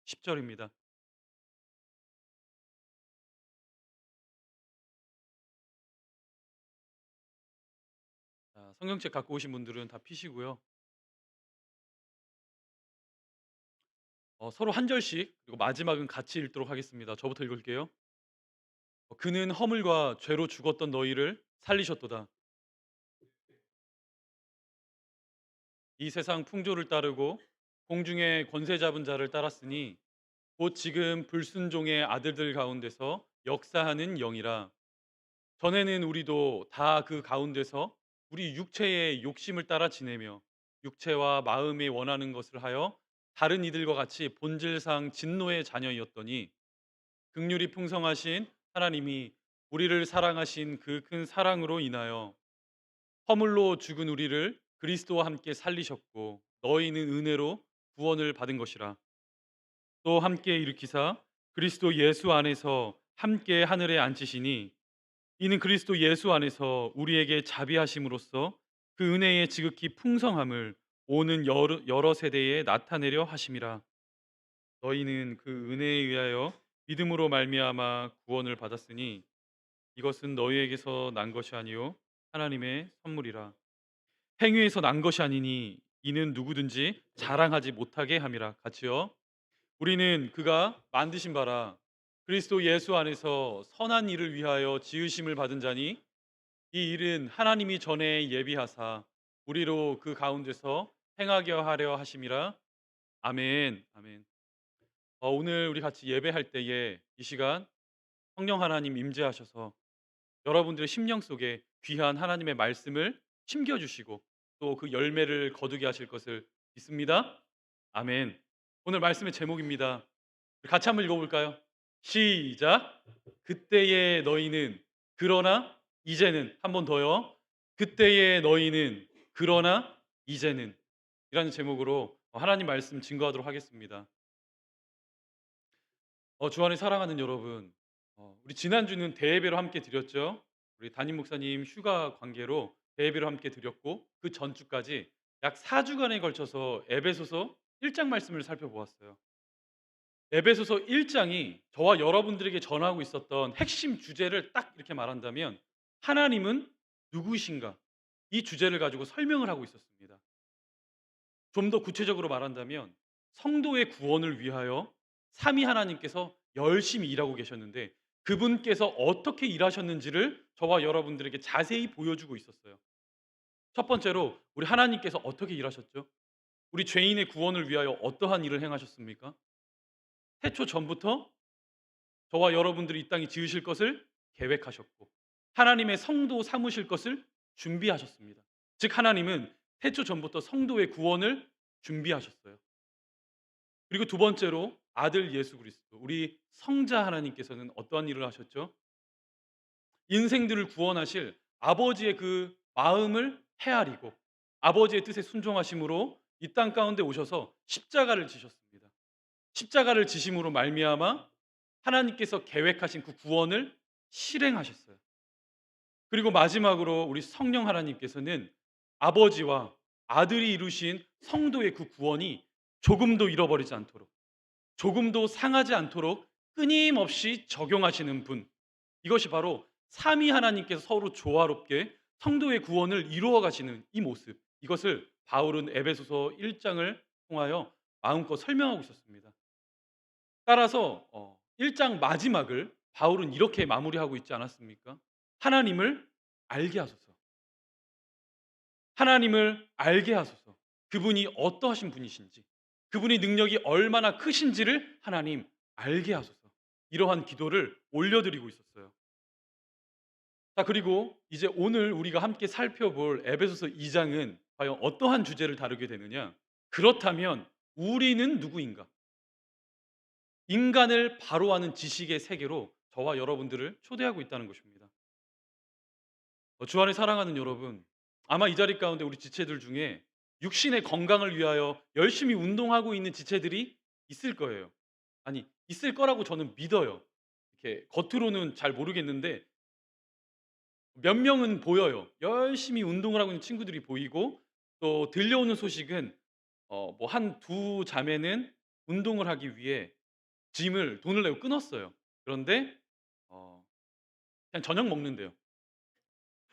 10절입니다. 자, 성경책 갖고 오신 분들은 다 피시고요. 서로 한 절씩 그리고 마지막은 같이 읽도록 하겠습니다. 저부터 읽을게요. 그는 허물과 죄로 죽었던 너희를 살리셨도다. 이 세상 풍조를 따르고 공중의 권세 잡은 자를 따랐으니 곧 지금 불순종의 아들들 가운데서 역사하는 영이라. 전에는 우리도 다 그 가운데서 우리 육체의 욕심을 따라 지내며 육체와 마음이 원하는 것을 하여 다른 이들과 같이 본질상 진노의 자녀였더니 긍휼이 풍성하신 하나님이 우리를 사랑하신 그 큰 사랑으로 인하여 허물로 죽은 우리를 그리스도와 함께 살리셨고 너희는 은혜로 구원을 받은 것이라. 또 함께 일으키사 그리스도 예수 안에서 함께 하늘에 앉히시니 이는 그리스도 예수 안에서 우리에게 자비하심으로써 그 은혜의 지극히 풍성함을 오는 여러 세대에 나타내려 하심이라. 너희는 그 은혜에 의하여 믿음으로 말미암아 구원을 받았으니 이것은 너희에게서 난 것이 아니요 하나님의 선물이라. 행위에서 난 것이 아니니 이는 누구든지 자랑하지 못하게 함이라. 같이요. 우리는 그가 만드신 바라 그리스도 예수 안에서 선한 일을 위하여 지으심을 받은 자니 이 일은 하나님이 전에 예비하사 우리로 그 가운데서 행하게 하려 하심이라. 아멘. 아멘. 오늘 우리 같이 예배할 때에 이 시간 성령 하나님 임재하셔서 여러분들의 심령 속에 귀한 하나님의 말씀을 심겨주시고 또 그 열매를 거두게 하실 것을 믿습니다. 아멘. 오늘 말씀의 제목입니다. 같이 한번 읽어볼까요? 시작. 그때의 너희는 그러나 이제는. 한 번 더요. 그때의 너희는 그러나 이제는 이라는 제목으로 하나님 말씀 증거하도록 하겠습니다. 주 안에 사랑하는 여러분, 우리 지난주는 대예배로 함께 드렸죠. 우리 담임 목사님 휴가 관계로 대예배로 함께 드렸고 그 전주까지 약 4주간에 걸쳐서 에베소서 1장 말씀을 살펴보았어요. 에베소서 1장이 저와 여러분들에게 전하고 있었던 핵심 주제를 딱 이렇게 말한다면 하나님은 누구신가? 이 주제를 가지고 설명을 하고 있었습니다. 좀 더 구체적으로 말한다면 성도의 구원을 위하여 삼위 하나님께서 열심히 일하고 계셨는데 그분께서 어떻게 일하셨는지를 저와 여러분들에게 자세히 보여주고 있었어요. 첫 번째로 우리 하나님께서 어떻게 일하셨죠? 우리 죄인의 구원을 위하여 어떠한 일을 행하셨습니까? 태초 전부터 저와 여러분들이 이 땅에 지으실 것을 계획하셨고 하나님의 성도 삼으실 것을 준비하셨습니다. 즉 하나님은 태초 전부터 성도의 구원을 준비하셨어요. 그리고 두 번째로 아들 예수 그리스도 우리 성자 하나님께서는 어떠한 일을 하셨죠? 인생들을 구원하실 아버지의 그 마음을 헤아리고 아버지의 뜻에 순종하심으로 이 땅 가운데 오셔서 십자가를 지셨습니다. 십자가를 지심으로 말미암아 하나님께서 계획하신 그 구원을 실행하셨어요. 그리고 마지막으로 우리 성령 하나님께서는 아버지와 아들이 이루신 성도의 그 구원이 조금도 잃어버리지 않도록 조금도 상하지 않도록 끊임없이 적용하시는 분. 이것이 바로 삼위 하나님께서 서로 조화롭게 성도의 구원을 이루어 가시는 이 모습. 이것을 바울은 에베소서 1장을 통하여 마음껏 설명하고 있었습니다. 따라서 1장 마지막을 바울은 이렇게 마무리하고 있지 않았습니까? 하나님을 알게 하소서. 하나님을 알게 하소서. 그분이 어떠하신 분이신지, 그분의 능력이 얼마나 크신지를 하나님 알게 하소서. 이러한 기도를 올려드리고 있었어요. 자, 그리고 이제 오늘 우리가 함께 살펴볼 에베소서 2장은 과연 어떠한 주제를 다루게 되느냐? 그렇다면 우리는 누구인가? 인간을 바로 하는 지식의 세계로 저와 여러분들을 초대하고 있다는 것입니다. 주 안에 사랑하는 여러분, 아마 이 자리 가운데 우리 지체들 중에 육신의 건강을 위하여 열심히 운동하고 있는 지체들이 있을 거예요. 아니, 있을 거라고 저는 믿어요. 이렇게 겉으로는 잘 모르겠는데 몇 명은 보여요. 열심히 운동을 하고 있는 친구들이 보이고 또 들려오는 소식은 뭐 한 두 자매는 운동을 하기 위해 짐을 돈을 내고 끊었어요. 그런데 어 그냥 저녁 먹는대요.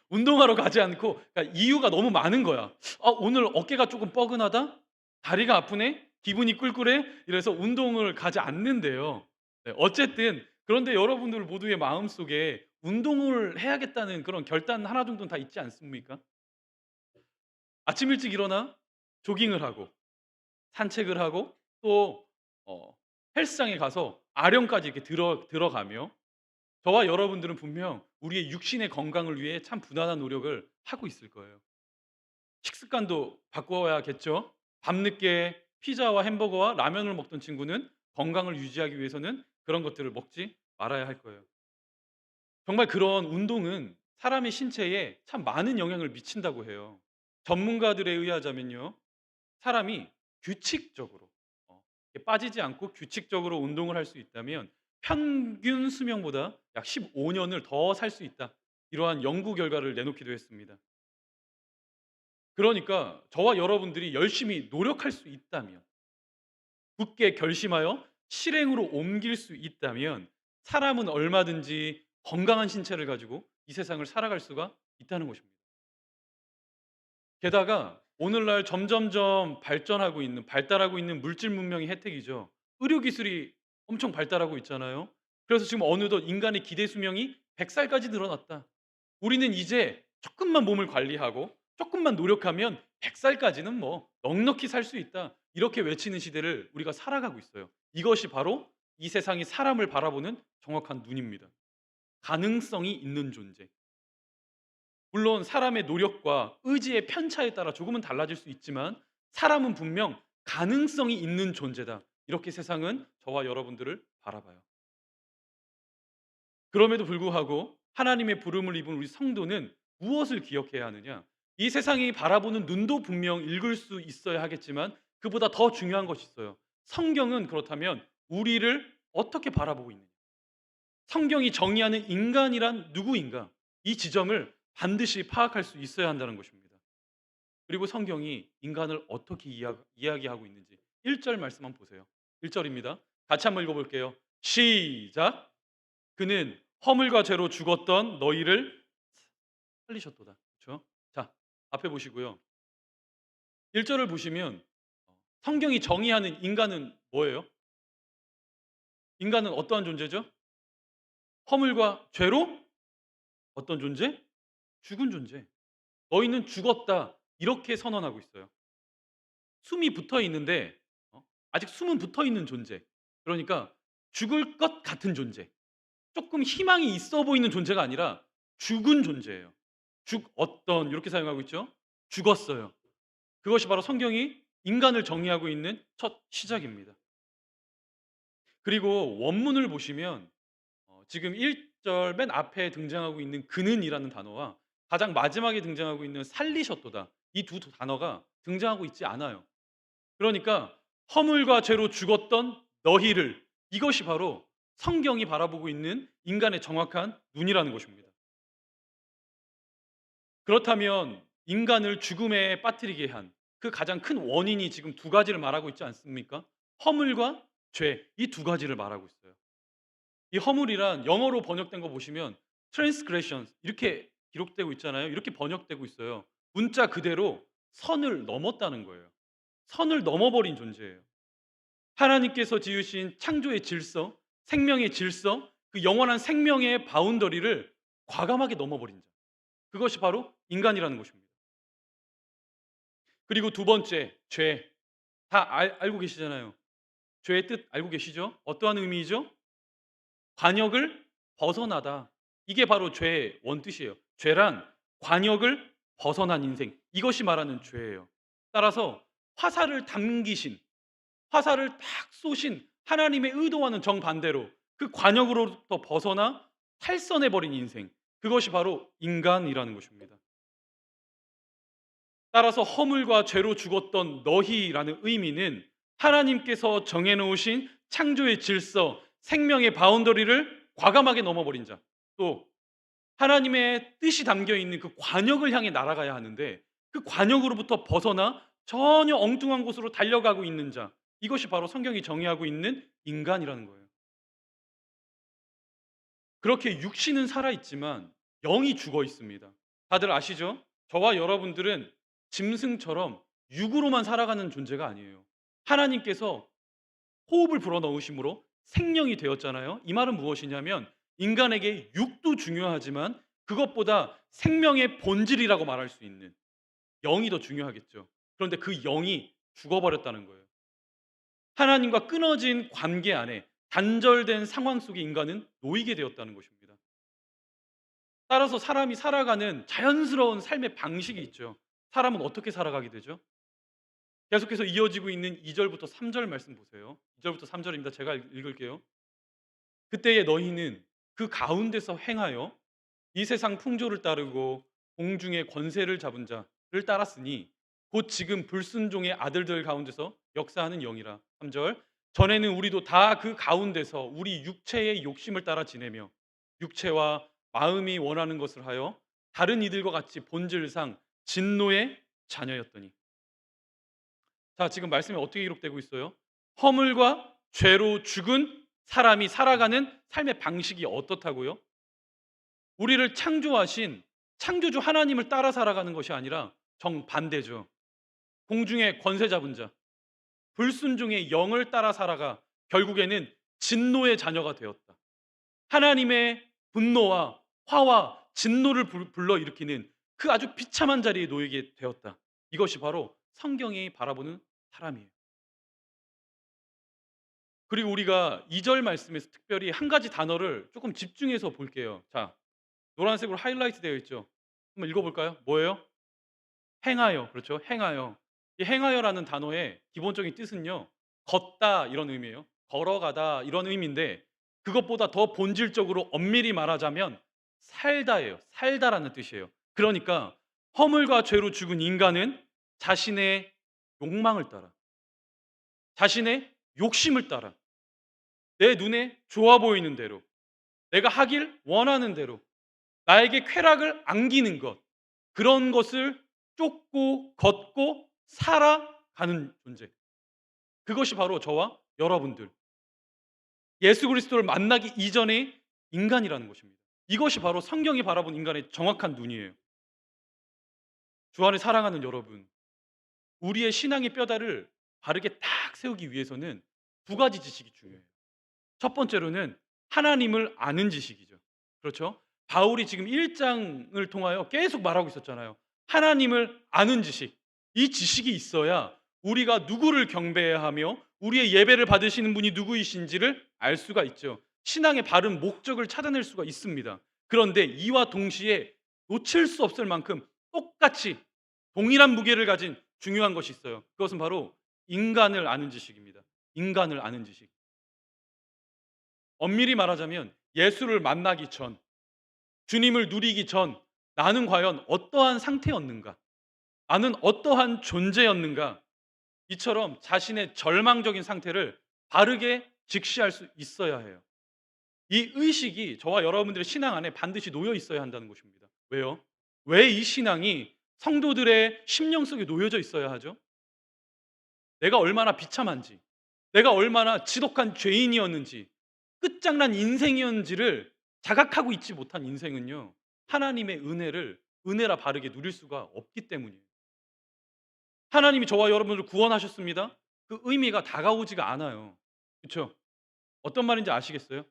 운동하러 가지 않고, 그러니까 이유가 너무 많은 거야. '오늘 어깨가 조금 뻐근하다. 다리가 아프네. 기분이 꿀꿀해.' 이래서 운동을 가지 않는데요. 네, 어쨌든 그런데 여러분들 모두의 마음속에 운동을 해야겠다는 그런 결단 하나 정도는 다 있지 않습니까? 아침 일찍 일어나 조깅을 하고 산책을 하고 또 어 헬스장에 가서 아령까지 이렇게 들어가며 저와 여러분들은 분명 우리의 육신의 건강을 위해 참 부단한 노력을 하고 있을 거예요. 식습관도 바꿔야겠죠. 밤늦게 피자와 햄버거와 라면을 먹던 친구는 건강을 유지하기 위해서는 그런 것들을 먹지 말아야 할 거예요. 정말 그런 운동은 사람의 신체에 참 많은 영향을 미친다고 해요. 전문가들에 의하자면요. 사람이 규칙적으로 이렇게 빠지지 않고 규칙적으로 운동을 할 수 있다면 평균 수명보다 약 15 년을 더 살 수 있다. 이러한 연구 결과를 내놓기도 했습니다. 그러니까 저와 여러분들이 열심히 노력할 수 있다면, 굳게 결심하여 실행으로 옮길 수 있다면 사람은 얼마든지 건강한 신체를 가지고 이 세상을 살아갈 수가 있다는 것입니다. 게다가 오늘날 점점점 발달하고 있는 물질 문명의 혜택이죠. 의료 기술이 엄청 발달하고 있잖아요. 그래서 지금 어느덧 인간의 기대 수명이 100 살까지 늘어났다. 우리는 이제 조금만 몸을 관리하고 조금만 노력하면 100 살까지는 뭐 넉넉히 살 수 있다. 이렇게 외치는 시대를 우리가 살아가고 있어요. 이것이 바로 이 세상이 사람을 바라보는 정확한 눈입니다. 가능성이 있는 존재. 물론 사람의 노력과 의지의 편차에 따라 조금은 달라질 수 있지만 사람은 분명 가능성이 있는 존재다. 이렇게 세상은 저와 여러분들을 바라봐요. 그럼에도 불구하고 하나님의 부름을 입은 우리 성도는 무엇을 기억해야 하느냐? 이 세상이 바라보는 눈도 분명 읽을 수 있어야 하겠지만 그보다 더 중요한 것이 있어요. 성경은 그렇다면 우리를 어떻게 바라보고 있느냐? 성경이 정의하는 인간이란 누구인가? 이 지점을 반드시 파악할 수 있어야 한다는 것입니다. 그리고 성경이 인간을 어떻게 이야기하고 있는지 1절 말씀 한번 보세요. 1절입니다. 같이 한번 읽어볼게요. 시작. 그는 허물과 죄로 죽었던 너희를 살리셨도다. 그렇죠? 자, 앞에 보시고요. 1절을 보시면 성경이 정의하는 인간은 뭐예요? 인간은 어떠한 존재죠? 허물과 죄로 어떤 존재? 죽은 존재. 너희는 죽었다. 이렇게 선언하고 있어요. 숨이 붙어 있는데 아직 숨은 붙어 있는 존재. 그러니까 죽을 것 같은 존재. 조금 희망이 있어 보이는 존재가 아니라 죽은 존재예요. 어떤 이렇게 사용하고 있죠. 죽었어요. 그것이 바로 성경이 인간을 정의하고 있는 첫 시작입니다. 그리고 원문을 보시면 지금 1절 맨 앞에 등장하고 있는 그는이라는 단어와 가장 마지막에 등장하고 있는 살리셨도다. 이 두 단어가 등장하고 있지 않아요. 그러니까 허물과 죄로 죽었던 너희를, 이것이 바로 성경이 바라보고 있는 인간의 정확한 눈이라는 것입니다. 그렇다면 인간을 죽음에 빠뜨리게 한 그 가장 큰 원인이 지금 두 가지를 말하고 있지 않습니까? 허물과 죄, 이 두 가지를 말하고 있어요. 이 허물이란 영어로 번역된 거 보시면 transgressions 이렇게 기록되고 있잖아요. 이렇게 번역되고 있어요. 문자 그대로 선을 넘었다는 거예요. 선을 넘어버린 존재예요. 하나님께서 지으신 창조의 질서, 생명의 질서, 그 영원한 생명의 바운더리를 과감하게 넘어버린 자. 그것이 바로 인간이라는 것입니다. 그리고 두 번째, 죄. 다 알고 계시잖아요. 죄의 뜻 알고 계시죠? 어떠한 의미이죠? 관역을 벗어나다. 이게 바로 죄의 원뜻이에요. 죄란 관역을 벗어난 인생. 이것이 말하는 죄예요. 따라서 화살을 당기신, 화살을 탁 쏘신 하나님의 의도와는 정반대로 그 관역으로부터 벗어나 탈선해 버린 인생. 그것이 바로 인간이라는 것입니다. 따라서 허물과 죄로 죽었던 너희라는 의미는 하나님께서 정해 놓으신 창조의 질서, 생명의 바운더리를 과감하게 넘어버린 자. 또 하나님의 뜻이 담겨 있는 그 관역을 향해 날아가야 하는데 그 관역으로부터 벗어나 전혀 엉뚱한 곳으로 달려가고 있는 자. 이것이 바로 성경이 정의하고 있는 인간이라는 거예요. 그렇게 육신은 살아 있지만 영이 죽어 있습니다. 다들 아시죠? 저와 여러분들은 짐승처럼 육으로만 살아가는 존재가 아니에요. 하나님께서 호흡을 불어넣으심으로 생명이 되었잖아요. 이 말은 무엇이냐면 인간에게 육도 중요하지만 그것보다 생명의 본질이라고 말할 수 있는 영이 더 중요하겠죠. 그런데 그 영이 죽어버렸다는 거예요. 하나님과 끊어진 관계 안에 단절된 상황 속에 인간은 놓이게 되었다는 것입니다. 따라서 사람이 살아가는 자연스러운 삶의 방식이 있죠. 사람은 어떻게 살아가게 되죠? 계속해서 이어지고 있는 2 절부터 3절 말씀 보세요. 2 절부터 3 절입니다. 제가 읽을게요. "그때에 너희는 그 가운데서 행하여 이 세상 풍조를 따르고 공중의 권세를 잡은 자를 따랐으니 곧 지금 불순종의 아들들 가운데서 역사하는 영이라." 3 절. "전에는 우리도 다 그 가운데서 우리 육체의 욕심을 따라 지내며 육체와 마음이 원하는 것을 하여 다른 이들과 같이 본질상 진노의 자녀였더니." 자, 지금 말씀에 어떻게 기록되고 있어요? 허물과 죄로 죽은 사람이 살아가는 삶의 방식이 어떻다고요? 우리를 창조하신 창조주 하나님을 따라 살아가는 것이 아니라 정반대죠. 공중의 권세 잡은 자, 불순종의 영을 따라 살아가 결국에는 진노의 자녀가 되었다. 하나님의 분노와 화와 진노를 불러일으키는 그 아주 비참한 자리에 놓이게 되었다. 이것이 바로 성경이 바라보는 사람이에요. 그리고 우리가 2절 말씀에서 특별히 한 가지 단어를 조금 집중해서 볼게요. 자, 노란색으로 하이라이트 되어 있죠. 한번 읽어 볼까요? 뭐예요? 행하여. 그렇죠. 행하여. 이 행하여라는 단어의 기본적인 뜻은요, 걷다 이런 의미예요. 걸어가다 이런 의미인데 그것보다 더 본질적으로 엄밀히 말하자면 살다예요. 살다라는 뜻이에요. 그러니까 허물과 죄로 죽은 인간은 자신의 욕망을 따라, 자신의 욕심을 따라, 내 눈에 좋아 보이는 대로, 내가 하길 원하는 대로, 나에게 쾌락을 안기는 것, 그런 것을 쫓고 걷고 살아가는 존재. 그것이 바로 저와 여러분들, 예수 그리스도를 만나기 이전의 인간이라는 것입니다. 이것이 바로 성경이 바라본 인간의 정확한 눈이에요. 주 안에 사랑하는 여러분, 우리의 신앙의 뼈다를 바르게 딱 세우기 위해서는 두 가지 지식이 중요해요. 첫 번째로는 하나님을 아는 지식이죠. 그렇죠? 바울이 지금 1 장을 통하여 계속 말하고 있었잖아요. 하나님을 아는 지식. 이 지식이 있어야 우리가 누구를 경배해야 하며 우리의 예배를 받으시는 분이 누구이신지를 알 수가 있죠. 신앙의 바른 목적을 찾아낼 수가 있습니다. 그런데 이와 동시에 놓칠 수 없을 만큼 똑같이 동일한 무게를 가진 중요한 것이 있어요. 그것은 바로 인간을 아는 지식입니다. 인간을 아는 지식. 엄밀히 말하자면 예수를 만나기 전, 주님을 누리기 전 나는 과연 어떠한 상태였는가? 나는 어떠한 존재였는가? 이처럼 자신의 절망적인 상태를 바르게 직시할 수 있어야 해요. 이 의식이 저와 여러분들의 신앙 안에 반드시 놓여 있어야 한다는 것입니다. 왜요? 왜 이 신앙이 성도들의 심령 속에 놓여져 있어야 하죠? 내가 얼마나 비참한지, 내가 얼마나 지독한 죄인이었는지, 끝장난 인생이었는지를 자각하고 있지 못한 인생은요, 하나님의 은혜를 은혜라 바르게 누릴 수가 없기 때문이에요. 하나님이 저와 여러분을 구원하셨습니다. 그 의미가 다가오지가 않아요. 그렇죠? 어떤 말인지 아시겠어요?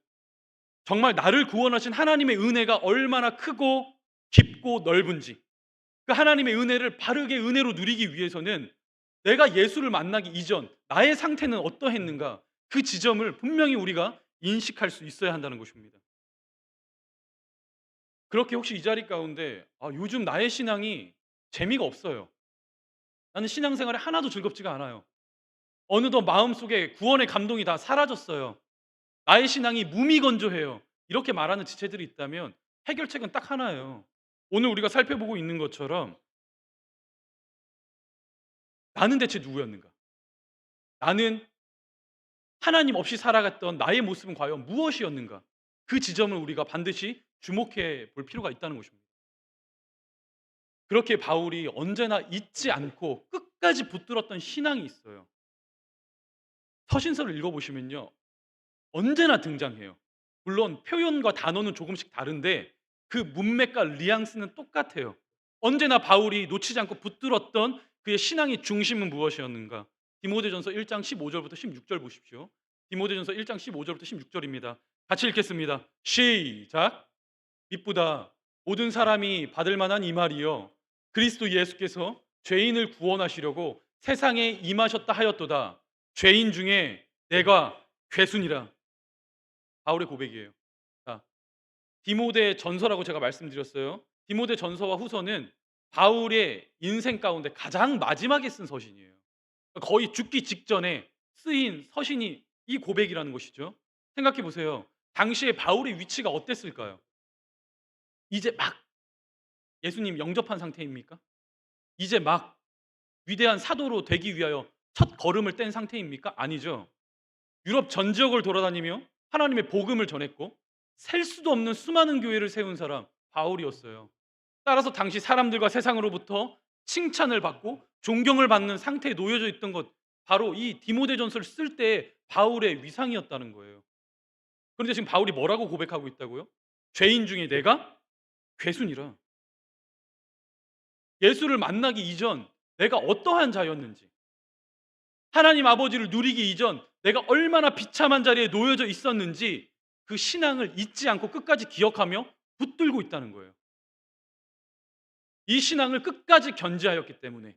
정말 나를 구원하신 하나님의 은혜가 얼마나 크고 깊고 넓은지, 그 하나님의 은혜를 바르게 은혜로 누리기 위해서는 내가 예수를 만나기 이전 나의 상태는 어떠했는가, 그 지점을 분명히 우리가 인식할 수 있어야 한다는 것입니다. 그렇게 혹시 이 자리 가운데 요즘 나의 신앙이 재미가 없어요. 나는 신앙생활이 하나도 즐겁지가 않아요. 어느덧 마음속에 구원의 감동이 다 사라졌어요. 나의 신앙이 무미건조해요. 이렇게 말하는 지체들이 있다면 해결책은 딱 하나예요. 오늘 우리가 살펴보고 있는 것처럼 나는 대체 누구였는가? 나는 하나님 없이 살아갔던 나의 모습은 과연 무엇이었는가? 그 지점을 우리가 반드시 주목해 볼 필요가 있다는 것입니다. 그렇게 바울이 언제나 잊지 않고 끝까지 붙들었던 신앙이 있어요. 서신서를 읽어보시면요, 언제나 등장해요. 물론 표현과 단어는 조금씩 다른데 그 문맥과 뉘앙스는 똑같아요. 언제나 바울이 놓치지 않고 붙들었던 그의 신앙의 중심은 무엇이었는가? 디모데전서 1장 15 절부터 16절 보십시오. 디모데전서 1장 15 절부터 16 절입니다. 같이 읽겠습니다. 시작. 이쁘다. 모든 사람이 받을 만한 이 말이요. 그리스도 예수께서 죄인을 구원하시려고 세상에 임하셨다 하였도다. 죄인 중에 내가 괴순이라. 바울의 고백이에요. 자, 디모데 전서라고 제가 말씀드렸어요. 디모데 전서와 후서는 바울의 인생 가운데 가장 마지막에 쓴 서신이에요. 거의 죽기 직전에 쓰인 서신이 이 고백이라는 것이죠. 생각해 보세요. 당시에 바울의 위치가 어땠을까요? 이제 막 예수님 영접한 상태입니까? 이제 막 위대한 사도로 되기 위하여 첫 걸음을 뗀 상태입니까? 아니죠. 유럽 전 지역을 돌아다니며 하나님의 복음을 전했고 셀 수도 없는 수많은 교회를 세운 사람 바울이었어요. 따라서 당시 사람들과 세상으로부터 칭찬을 받고 존경을 받는 상태에 놓여져 있던 것, 바로 이 디모데전서를 쓸 때 바울의 위상이었다는 거예요. 그런데 지금 바울이 뭐라고 고백하고 있다고요? 죄인 중에 내가 괴순이라. 예수를 만나기 이전 내가 어떠한 자였는지, 하나님 아버지를 누리기 이전 내가 얼마나 비참한 자리에 놓여져 있었는지 그 신앙을 잊지 않고 끝까지 기억하며 붙들고 있다는 거예요. 이 신앙을 끝까지 견지하였기 때문에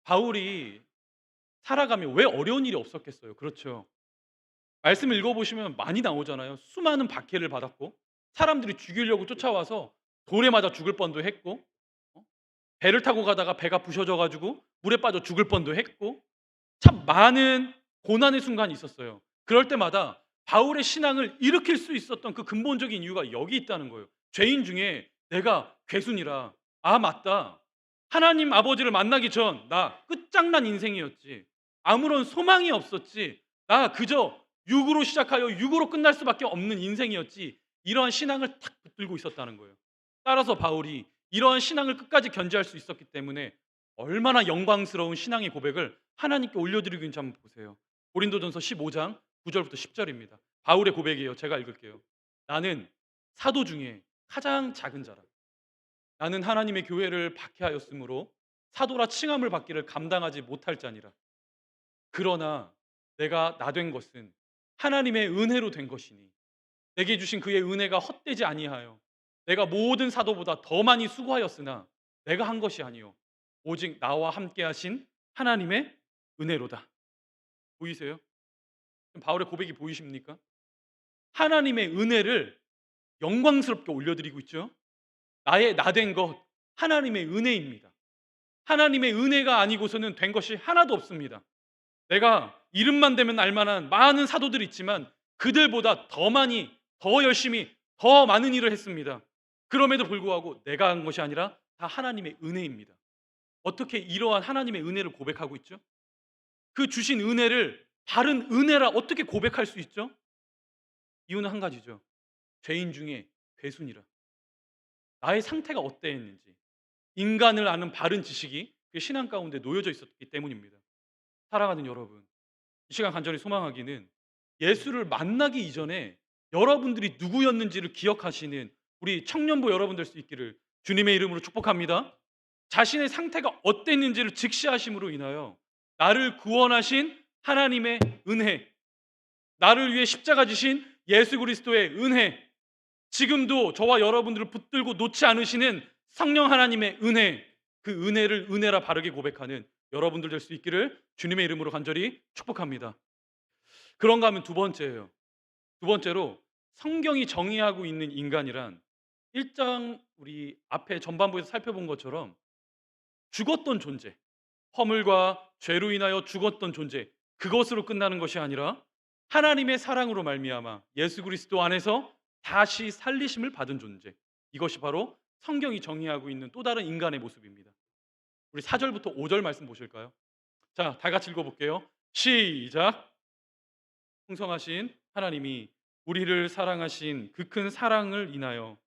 바울이 살아가며 왜 어려운 일이 없었겠어요? 그렇죠. 말씀을 읽어보시면 많이 나오잖아요. 수많은 박해를 받았고 사람들이 죽이려고 쫓아와서 돌에 맞아 죽을 뻔도 했고, 어? 배를 타고 가다가 배가 부셔져 가지고 물에 빠져 죽을 뻔도 했고, 참 많은 고난의 순간이 있었어요. 그럴 때마다 바울의 신앙을 일으킬 수 있었던 그 근본적인 이유가 여기 있다는 거예요. 죄인 중에 내가 괴순이라. 아, 맞다. 하나님 아버지를 만나기 전 나 끝장난 인생이었지. 아무런 소망이 없었지. 나 그저 육으로 시작하여 육으로 끝날 수밖에 없는 인생이었지. 이러한 신앙을 탁 붙들고 있었다는 거예요. 따라서 바울이 이러한 신앙을 끝까지 견지할 수 있었기 때문에 얼마나 영광스러운 신앙의 고백을 하나님께 올려드리고 있는지 한번 보세요. 고린도전서 15장 9절부터 10절입니다. 바울의 고백이에요. 제가 읽을게요. 나는 사도 중에 가장 작은 자라. 나는 하나님의 교회를 박해하였으므로 사도라 칭함을 받기를 감당하지 못할 자니라. 그러나 내가 나 된 것은 하나님의 은혜로 된 것이니 내게 주신 그의 은혜가 헛되지 아니하여 내가 모든 사도보다 더 많이 수고하였으나 내가 한 것이 아니요 오직 나와 함께 하신 하나님의 은혜로다. 보이세요? 바울의 고백이 보이십니까? 하나님의 은혜를 영광스럽게 올려드리고 있죠. 나의 나 된 것 하나님의 은혜입니다. 하나님의 은혜가 아니고서는 된 것이 하나도 없습니다. 내가 이름만 대면 알만한 많은 사도들이 있지만 그들보다 더 많이, 더 열심히, 더 많은 일을 했습니다. 그럼에도 불구하고 내가 한 것이 아니라 다 하나님의 은혜입니다. 어떻게 이러한 하나님의 은혜를 고백하고 있죠? 그 주신 은혜를 바른 은혜라 어떻게 고백할 수 있죠? 이유는 한 가지죠. 죄인 중에 괴순이라. 나의 상태가 어떠했는지, 인간을 아는 바른 지식이 그 신앙 가운데 놓여져 있었기 때문입니다. 사랑하는 여러분, 이 시간 간절히 소망하기는 예수를 만나기 이전에 여러분들이 누구였는지를 기억하시는 우리 청년부 여러분 될 수 있기를 주님의 이름으로 축복합니다. 자신의 상태가 어땠는지를 직시하심으로 인하여 나를 구원하신 하나님의 은혜, 나를 위해 십자가 지신 예수 그리스도의 은혜, 지금도 저와 여러분들을 붙들고 놓지 않으시는 성령 하나님의 은혜, 그 은혜를 은혜라 바르게 고백하는 여러분들 될 수 있기를 주님의 이름으로 간절히 축복합니다. 그런가 하면 두 번째예요. 두 번째로 성경이 정의하고 있는 인간이란 1장 우리 앞에 전반부에서 살펴본 것처럼 죽었던 존재, 허물과 죄로 인하여 죽었던 존재, 그것으로 끝나는 것이 아니라 하나님의 사랑으로 말미암아 예수 그리스도 안에서 다시 살리심을 받은 존재. 이것이 바로 성경이 정의하고 있는 또 다른 인간의 모습입니다. 우리 4절부터 5절 말씀 보실까요? 자, 다 같이 읽어볼게요. 시작. 풍성하신 하나님이 우리를 사랑하신 그 큰 사랑을 인하여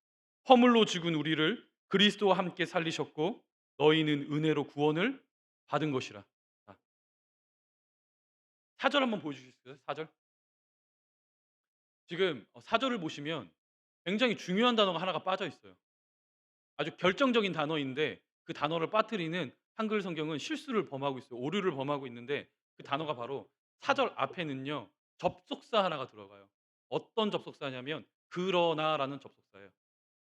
허물로 죽은 우리를 그리스도와 함께 살리셨고 너희는 은혜로 구원을 받은 것이라. 4절 한번 보여주실 수 있어요? 4절. 지금 사절을 보시면 굉장히 중요한 단어가 하나가 빠져 있어요. 아주 결정적인 단어인데 그 단어를 빠뜨리는 한글 성경은 실수를 범하고 있어요. 오류를 범하고 있는데 그 단어가 바로 사절 앞에는요. 접속사 하나가 들어가요. 어떤 접속사냐면 그러나라는 접속사예요.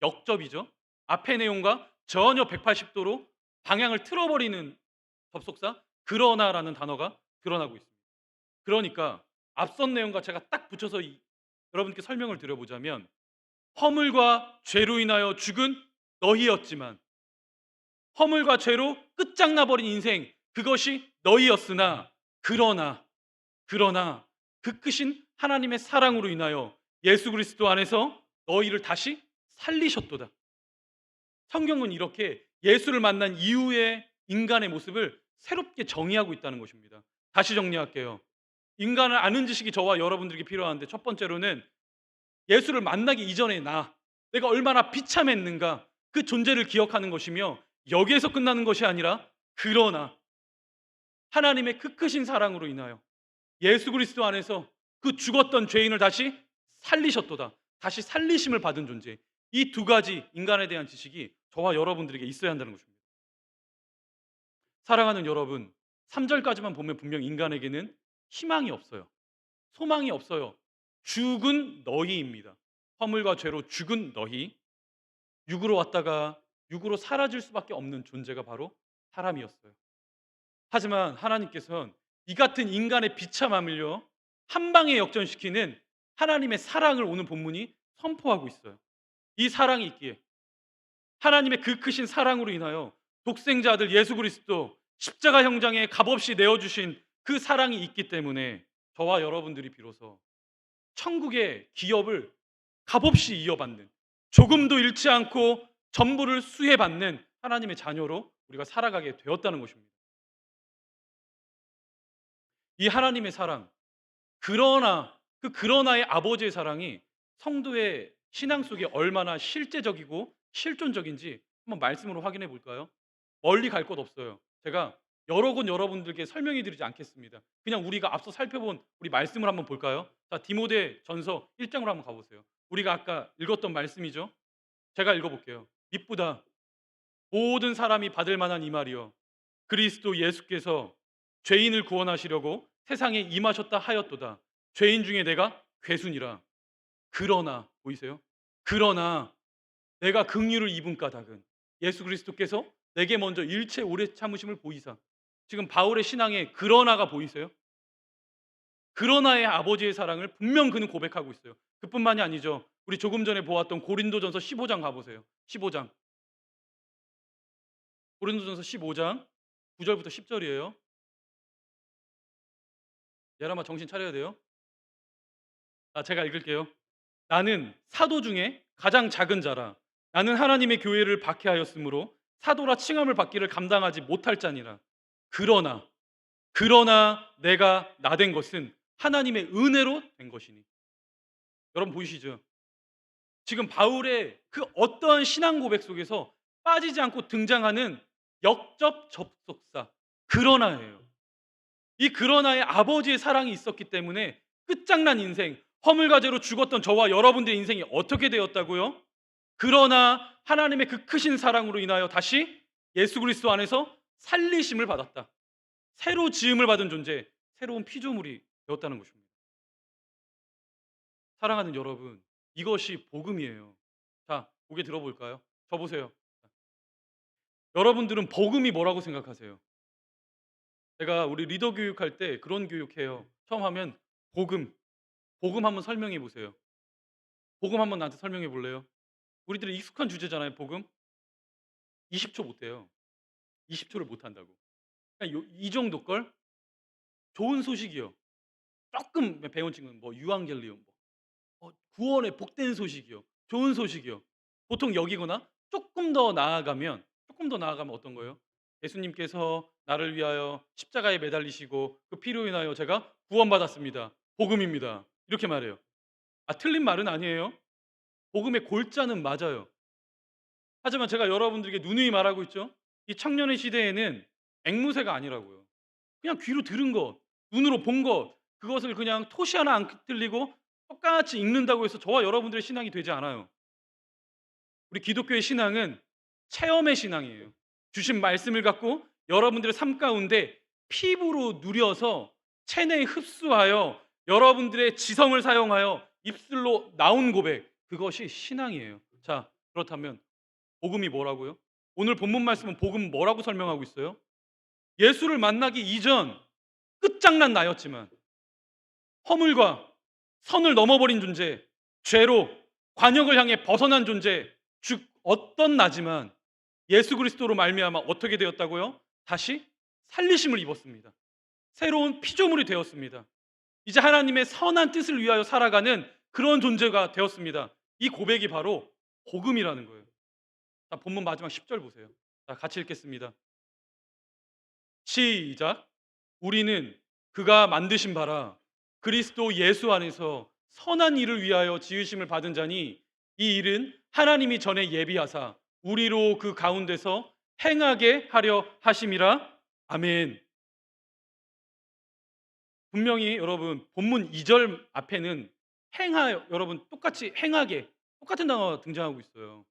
역접이죠. 앞의 내용과 전혀 180 도로 방향을 틀어 버리는 접속사 그러나라는 단어가 드러나고 있습니다. 그러니까 앞선 내용과 제가 딱 붙여서 여러분께 설명을 드려 보자면 허물과 죄로 인하여 죽은 너희였지만 허물과 죄로 끝장나 버린 인생 그것이 너희였으나 그러나 그 크신 하나님의 사랑으로 인하여 예수 그리스도 안에서 너희를 다시 살리셨도다. 성경은 이렇게 예수를 만난 이후의 인간의 모습을 새롭게 정의하고 있다는 것입니다. 다시 정리할게요. 인간을 아는 지식이 저와 여러분들에게 필요한데 첫 번째로는 예수를 만나기 이전의 내가 얼마나 비참했는가 그 존재를 기억하는 것이며 여기에서 끝나는 것이 아니라 그러나 하나님의 그 크신 사랑으로 인하여 예수 그리스도 안에서 그 죽었던 죄인을 다시 살리셨도다. 다시 살리심을 받은 존재. 이 두 가지 인간에 대한 지식이 저와 여러분들에게 있어야 한다는 것입니다. 사랑하는 여러분, 3절까지만 보면 분명 인간에게는 희망이 없어요. 소망이 없어요. 죽은 너희입니다. 허물과 죄로 죽은 너희. 육으로 왔다가 육으로 사라질 수밖에 없는 존재가 바로 사람이었어요. 하지만 하나님께서는 이 같은 인간의 비참함을요 한 방에 역전시키는 하나님의 사랑을 오늘 본문이 선포하고 있어요. 이 사랑이 있기에 하나님의 그 크신 사랑으로 인하여 독생자 아들 예수 그리스도 십자가 형장에 값없이 내어주신 그 사랑이 있기 때문에 저와 여러분들이 비로소 천국의 기업을 값없이 이어받는 조금도 잃지 않고 전부를 수혜받는 하나님의 자녀로 우리가 살아가게 되었다는 것입니다. 이 하나님의 사랑 그러나의 아버지의 사랑이 성도의 신앙 속에 얼마나 실제적이고 실존적인지 한번 말씀으로 확인해 볼까요? 멀리 갈 것 없어요. 제가 여러 군 여러분들께 설명해 드리지 않겠습니다. 그냥 우리가 앞서 살펴본 우리 말씀을 한번 볼까요? 자, 디모데 전서 1장으로 한번 가보세요. 우리가 아까 읽었던 말씀이죠. 제가 읽어볼게요. 이쁘다. 모든 사람이 받을 만한 이 말이요. 그리스도 예수께서 죄인을 구원하시려고 세상에 임하셨다 하였도다. 죄인 중에 내가 괴순이라. 그러나 보이세요? 그러나 내가 긍휼을 입은 까닭은 예수 그리스도께서 내게 먼저 일체 오래 참으심을 보이사. 지금 바울의 신앙에 그러나가 보이세요? 그러나의 아버지의 사랑을 분명 그는 고백하고 있어요. 그뿐만이 아니죠. 우리 조금 전에 보았던 고린도전서 15장 가보세요. 15장. 고린도전서 15장 9절부터 10절이에요. 예람아 정신 차려야 돼요. 제가 읽을게요. 나는 사도 중에 가장 작은 자라. 나는 하나님의 교회를 박해하였으므로 사도라 칭함을 받기를 감당하지 못할 자니라. 그러나 내가 나된 것은 하나님의 은혜로 된 것이니. 여러분 보이시죠? 지금 바울의 그 어떠한 신앙 고백 속에서 빠지지 않고 등장하는 역접 접속사 그러나예요. 이 그러나의 아버지의 사랑이 있었기 때문에 끝장난 인생, 허물과 죄로 죽었던 저와 여러분들의 인생이 어떻게 되었다고요? 그러나 하나님의 그 크신 사랑으로 인하여 다시 예수 그리스도 안에서 살리심을 받았다. 새로 지음을 받은 존재, 새로운 피조물이 되었다는 것입니다. 사랑하는 여러분, 이것이 복음이에요. 자, 고개 들어볼까요? 저 보세요. 여러분들은 복음이 뭐라고 생각하세요? 제가 우리 리더 교육할 때 그런 교육해요. 처음 하면 복음 한번 설명해 보세요. 복음 한번 나한테 설명해 볼래요? 우리들이 익숙한 주제잖아요, 복음. 20초 못 해요. 20초를 못 한다고. 그냥 이 정도 걸 좋은 소식이요. 조금 배운 친구는 뭐 유앙겔리온 구원의 복된 소식이요. 좋은 소식이요. 보통 여기거나 조금 더 나아가면 어떤 거예요? 예수님께서 나를 위하여 십자가에 매달리시고 그 피로 인하여 제가 구원받았습니다. 복음입니다. 이렇게 말해요. 틀린 말은 아니에요. 복음의 골자는 맞아요. 하지만 제가 여러분들에게 누누이 말하고 있죠. 이 청년의 시대에는 앵무새가 아니라고요. 그냥 귀로 들은 것, 눈으로 본 것, 그것을 그냥 토시 하나 안 틀리고 똑같이 읽는다고 해서 저와 여러분들의 신앙이 되지 않아요. 우리 기독교의 신앙은 체험의 신앙이에요. 주신 말씀을 갖고 여러분들의 삶 가운데 피부로 누려서 체내에 흡수하여 여러분들의 지성을 사용하여 입술로 나온 고백, 그것이 신앙이에요. 자, 그렇다면 복음이 뭐라고요? 오늘 본문 말씀은 복음 뭐라고 설명하고 있어요? 예수를 만나기 이전 끝장난 나였지만 허물과 선을 넘어버린 존재, 죄로 관역을 향해 벗어난 존재, 즉 어떤 나지만 예수 그리스도로 말미암아 어떻게 되었다고요? 다시 살리심을 입었습니다. 새로운 피조물이 되었습니다. 이제 하나님의 선한 뜻을 위하여 살아가는 그런 존재가 되었습니다. 이 고백이 바로 복음이라는 거예요. 자, 본문 마지막 10절 보세요. 자, 같이 읽겠습니다. 시작. 우리는 그가 만드신 바라 그리스도 예수 안에서 선한 일을 위하여 지으심을 받은 자니 이 일은 하나님이 전에 예비하사 우리로 그 가운데서 행하게 하려 하심이라. 아멘. 분명히 여러분 본문 2절 앞에는 여러분 똑같이 행하게 똑같은 단어가 등장하고 있어요.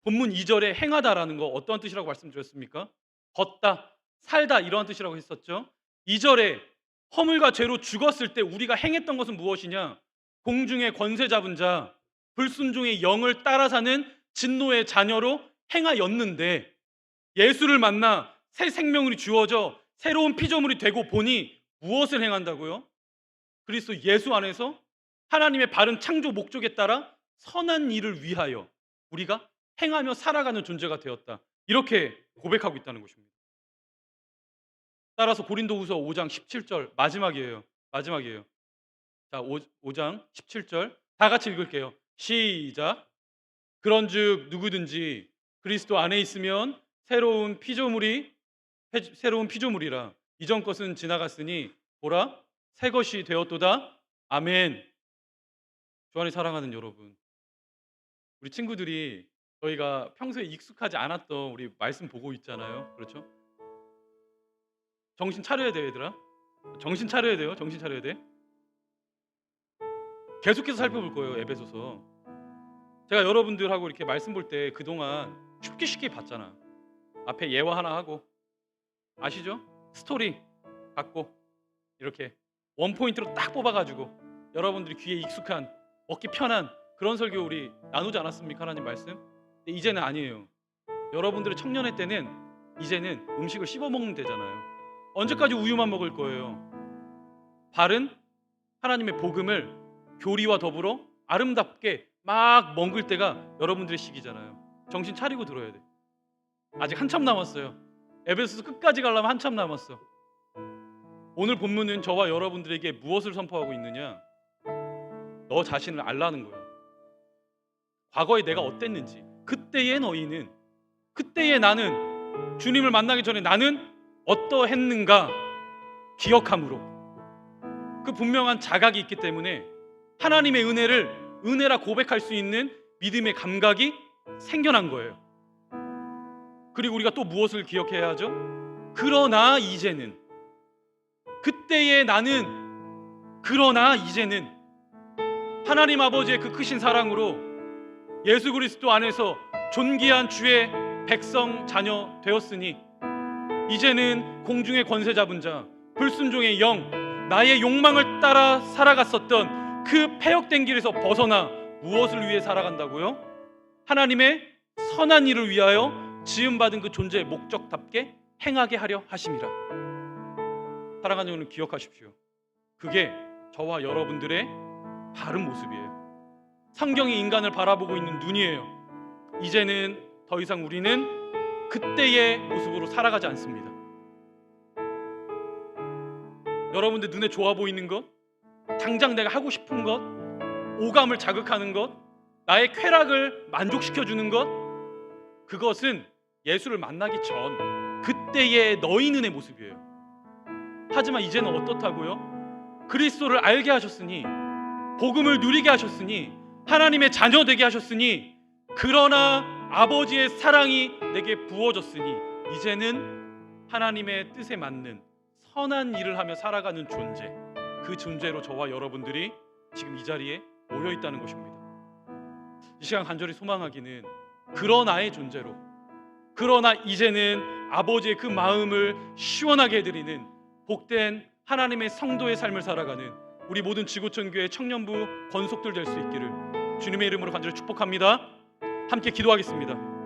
본문 2절에 행하다라는 거 어떠한 뜻이라고 말씀드렸습니까? 걷다, 살다 이러한 뜻이라고 했었죠. 2절에 허물과 죄로 죽었을 때 우리가 행했던 것은 무엇이냐? 공중의 권세 잡은 자, 불순종의 영을 따라 사는 진노의 자녀로 행하였는데 예수를 만나 새 생명이 주어져 새로운 피조물이 되고 보니 무엇을 행한다고요? 그리스도 예수 안에서 하나님의 바른 창조 목적에 따라 선한 일을 위하여 우리가 행하며 살아가는 존재가 되었다. 이렇게 고백하고 있다는 것입니다. 따라서 고린도후서 5장 17절 마지막이에요. 마지막이에요. 자, 5장 17절 다 같이 읽을게요. 시작. 그런즉 누구든지 그리스도 안에 있으면 새로운 피조물이라. 이전 것은 지나갔으니 보라 새 것이 되었도다. 아멘. 주 안에 사랑하는 여러분, 우리 친구들이 저희가 평소에 익숙하지 않았던 우리 말씀 보고 있잖아요. 그렇죠? 정신 차려야 돼요, 얘들아. 정신 차려야 돼요. 정신 차려야 돼. 계속해서 살펴볼 거예요, 에베소서. 제가 여러분들하고 이렇게 말씀 볼 때 그동안 쉽게 봤잖아. 앞에 예화 하나 하고, 아시죠? 스토리 갖고 이렇게 원포인트로 딱 뽑아가지고 여러분들이 귀에 익숙한, 먹기 편한 그런 설교 우리 나누지 않았습니까? 하나님 말씀. 근데 이제는 아니에요. 여러분들의 청년의 때는 이제는 음식을 씹어 먹는 때잖아요. 언제까지 우유만 먹을 거예요? 바른 하나님의 복음을 교리와 더불어 아름답게 막 먹을 때가 여러분들의 시기잖아요. 정신 차리고 들어야 돼. 아직 한참 남았어요. 에베소서 끝까지 가려면 한참 남았어. 오늘 본문은 저와 여러분들에게 무엇을 선포하고 있느냐? 너 자신을 알라는 거예요. 과거에 내가 어땠는지, 그때의 너희는, 그때의 나는, 주님을 만나기 전에 나는 어떠했는가 기억함으로, 그 분명한 자각이 있기 때문에 하나님의 은혜를 은혜라 고백할 수 있는 믿음의 감각이 생겨난 거예요. 그리고 우리가 또 무엇을 기억해야 하죠? 그러나 이제는, 그때의 나는, 그러나 이제는 하나님 아버지의 그 크신 사랑으로 예수 그리스도 안에서 존귀한 주의 백성 자녀 되었으니 이제는 공중의 권세 잡은 자, 불순종의 영, 나의 욕망을 따라 살아갔었던 그 패역된 길에서 벗어나 무엇을 위해 살아간다고요? 하나님의 선한 일을 위하여 지음받은 그 존재의 목적답게 행하게 하려 하심이라. 사랑하는 여러분, 기억하십시오. 그게 저와 여러분들의 바른 모습이에요. 성경이 인간을 바라보고 있는 눈이에요. 이제는 더 이상 우리는 그때의 모습으로 살아가지 않습니다. 여러분들 눈에 좋아 보이는 것, 당장 내가 하고 싶은 것, 오감을 자극하는 것, 나의 쾌락을 만족시켜주는 것, 그것은 예수를 만나기 전 그때의 너희 눈의 모습이에요. 하지만 이제는 어떻다고요? 그리스도를 알게 하셨으니, 복음을 누리게 하셨으니, 하나님의 자녀 되게 하셨으니, 그러나 아버지의 사랑이 내게 부어졌으니 이제는 하나님의 뜻에 맞는 선한 일을 하며 살아가는 존재, 그 존재로 저와 여러분들이 지금 이 자리에 모여 있다는 것입니다. 이 시간 간절히 소망하기는 그러나의 존재로, 그러나 이제는 아버지의 그 마음을 시원하게 해드리는 복된 하나님의 성도의 삶을 살아가는 우리 모든 지구촌교회 청년부 권속들 될 수 있기를 주님의 이름으로 간절히 축복합니다. 함께 기도하겠습니다.